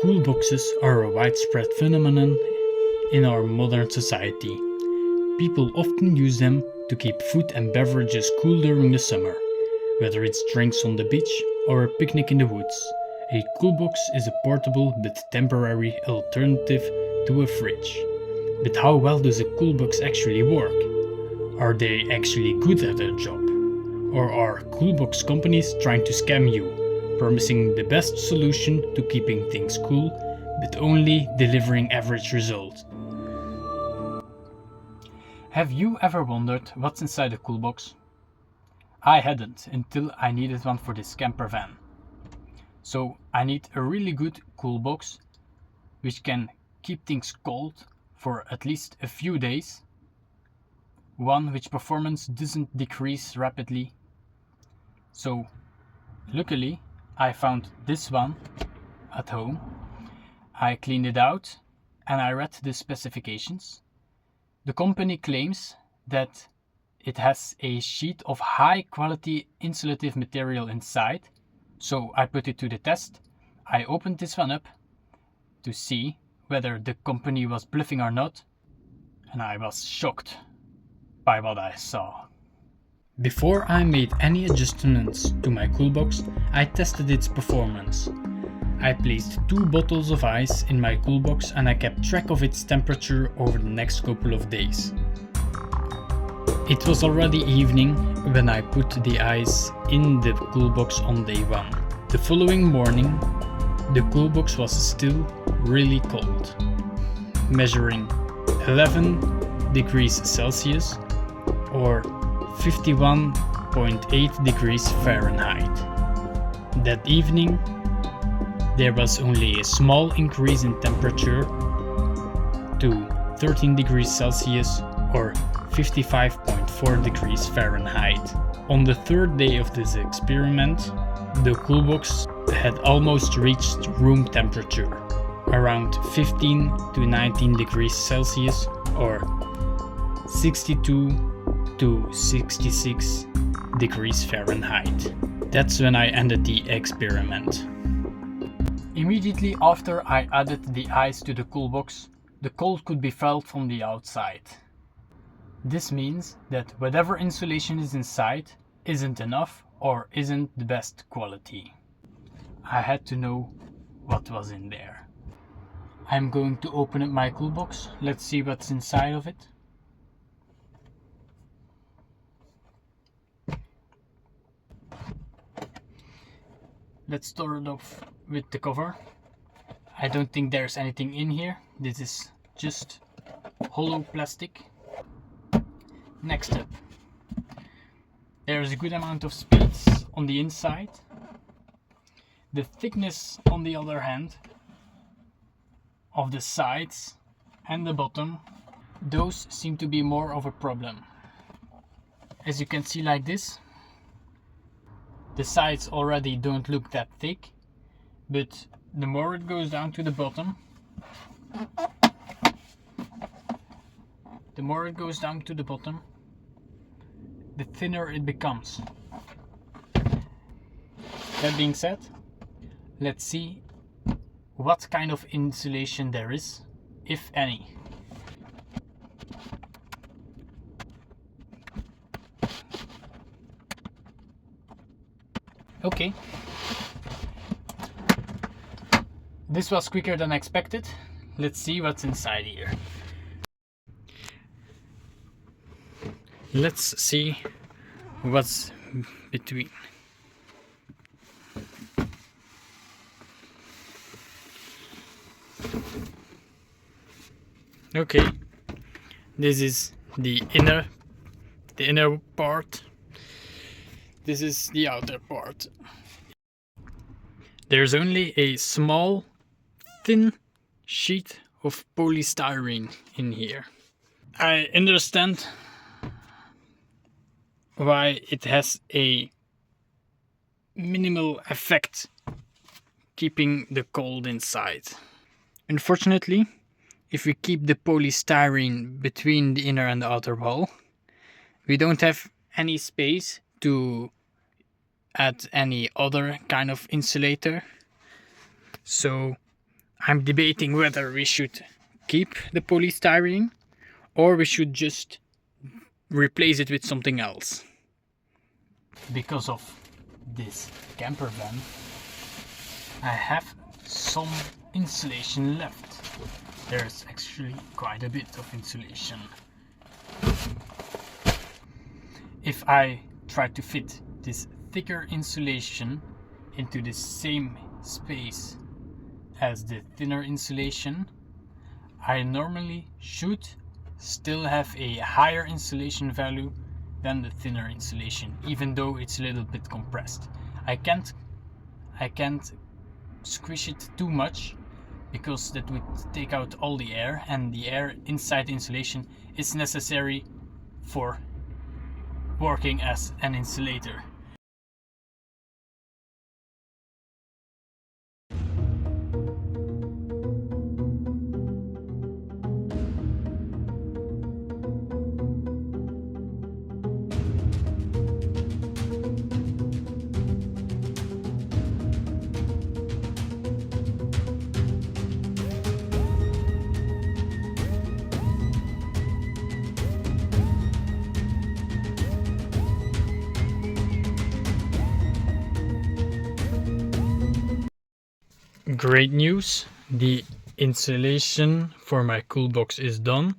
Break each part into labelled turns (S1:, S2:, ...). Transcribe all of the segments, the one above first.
S1: Cool boxes are a widespread phenomenon in our modern society. People often use them to keep food and beverages cool during the summer, whether it's drinks on the beach or a picnic in the woods. A cool box is a portable but temporary alternative to a fridge. But how well does a cool box actually work? Are they actually good at their job? Or are cool box companies trying to scam you, promising the best solution to keeping things cool, but only delivering average results? Have you ever wondered what's inside a cool box? I hadn't until I needed one for this camper van. So I need a really good cool box which can keep things cold for at least a few days, one which performance doesn't decrease rapidly. So luckily I found this one at home. I cleaned it out and I read the specifications. The company claims that it has a sheet of high quality insulative material inside. So I put it to the test. I opened this one up to see whether the company was bluffing or not, and I was shocked by what I saw. Before I made any adjustments to my cool box, I tested its performance. I placed 2 bottles of ice in my cool box and I kept track of its temperature over the next couple of days. It was already evening when I put the ice in the cool box on day 1. The following morning, the cool box was still really cold, measuring 11 degrees Celsius or 51.8 degrees Fahrenheit. That evening, there was only a small increase in temperature to 13 degrees Celsius or 55.4 degrees Fahrenheit. On the 3rd day of this experiment, the cool box had almost reached room temperature, around 15 to 19 degrees Celsius or 62 to 66 degrees Fahrenheit. That's when I ended the experiment. Immediately after I added the ice to the cool box, the cold could be felt from the outside. This means that whatever insulation is inside isn't enough or isn't the best quality. I had to know what was in there. I'm going to open up my cool box. Let's see what's inside of it. Let's start it off with the cover. I don't think there's anything in here. This is just hollow plastic. Next up, there's a good amount of space on the inside. The thickness, on the other hand, of the sides and the bottom, those seem to be more of a problem. As you can see like this, the sides already don't look that thick, but the more it goes down to the bottom, the thinner it becomes. That being said, let's see what kind of insulation there is, if any. Okay, this was quicker than expected. Let's see what's inside here. Let's see what's between. Okay, this is the inner part. This is the outer part. There's only a small, thin sheet of polystyrene in here. I understand why it has a minimal effect keeping the cold inside. Unfortunately, if we keep the polystyrene between the inner and the outer wall, we don't have any space to add any other kind of insulator. So I'm debating whether we should keep the polystyrene or we should just replace it with something else. Because of this camper van, I have some insulation left. There's actually quite a bit of insulation. If I try to fit this thicker insulation into the same space as the thinner insulation, I normally should still have a higher insulation value than the thinner insulation, even though it's a little bit compressed. I can't squish it too much because that would take out all the air, and the air inside the insulation is necessary for working as an insulator. Great news, the insulation for my Coolbox is done.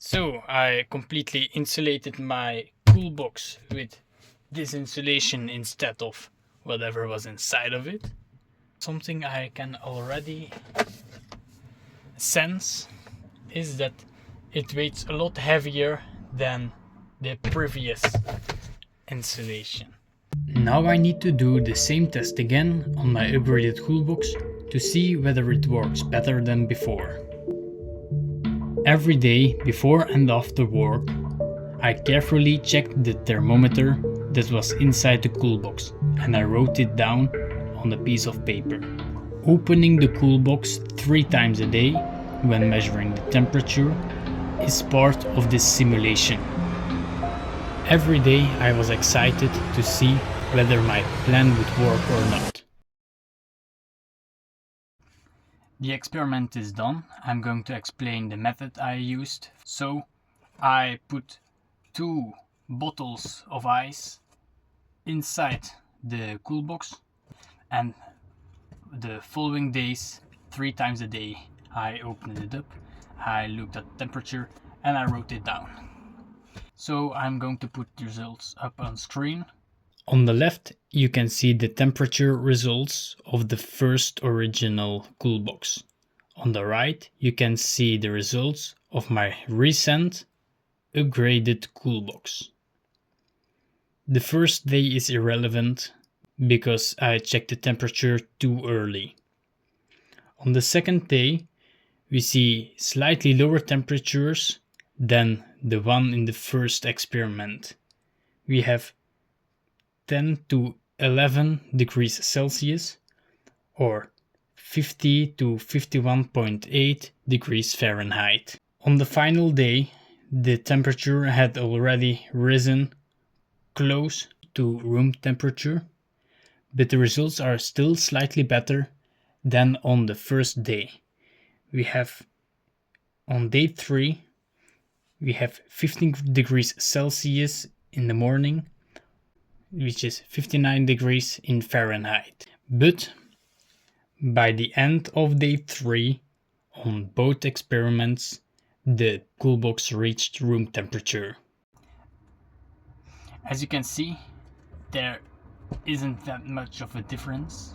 S1: So I completely insulated my Coolbox with this insulation instead of whatever was inside of it. Something I can already sense is that it weighs a lot heavier than the previous insulation. Now I need to do the same test again on my upgraded Coolbox to see whether it works better than before. Every day, before and after work, I carefully checked the thermometer that was inside the Coolbox, and I wrote it down on a piece of paper. Opening the Coolbox 3 times a day when measuring the temperature is part of this simulation. Every day I was excited to see whether my plan would work or not. The experiment is done. I'm going to explain the method I used. So I put 2 bottles of ice inside the Coolbox, and the following days 3 times a day. I opened it up, I looked at the temperature, and I wrote it down. So I'm going to put the results up on screen. On the left, you can see the temperature results of the first original Coolbox. On the right, you can see the results of my recent upgraded Coolbox. The first day is irrelevant because I checked the temperature too early. On the second day, we see slightly lower temperatures than the one in the first experiment. We have 10 to 11 degrees Celsius or 50 to 51.8 degrees Fahrenheit. On the final day, the temperature had already risen close to room temperature, but the results are still slightly better than on the first day. We have on day 3, we have 15 degrees Celsius in the morning, which is 59 degrees in Fahrenheit. But by the end of day 3, on both experiments, the Coolbox reached room temperature. As you can see, there isn't that much of a difference.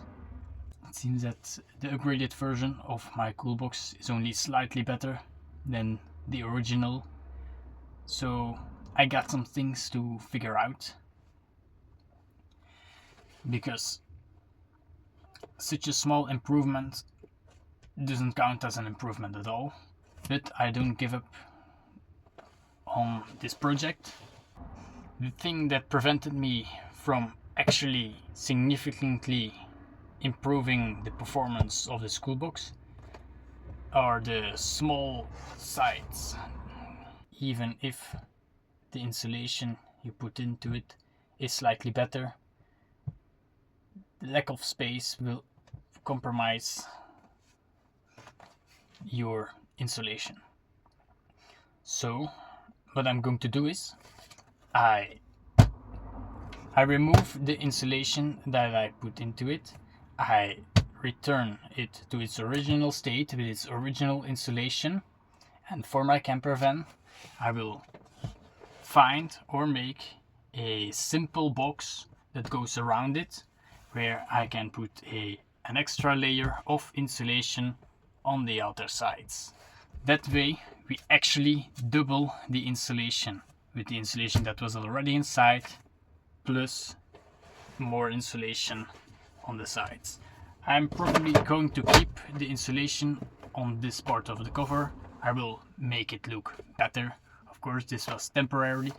S1: It seems that the upgraded version of my Coolbox is only slightly better than the original. So I got some things to figure out, because such a small improvement doesn't count as an improvement at all. But I don't give up on this project. The thing that prevented me from actually significantly improving the performance of this Coolbox are the small sides. Even if the insulation you put into it is slightly better, the lack of space will compromise your insulation. So what I'm going to do is I remove the insulation that I put into it. I return it to its original state with its original insulation, and for my camper van I will find or make a simple box that goes around it, where I can put an extra layer of insulation on the outer sides. That way we actually double the insulation, with the insulation that was already inside plus more insulation on the sides. I'm probably going to keep the insulation on this part of the cover. I will make it look better. Of course, this was temporarily.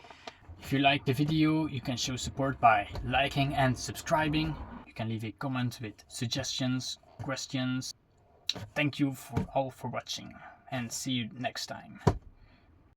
S1: If you like the video, you can show support by liking and subscribing. You can leave a comment with suggestions, questions. Thank you all for watching, and see you next time.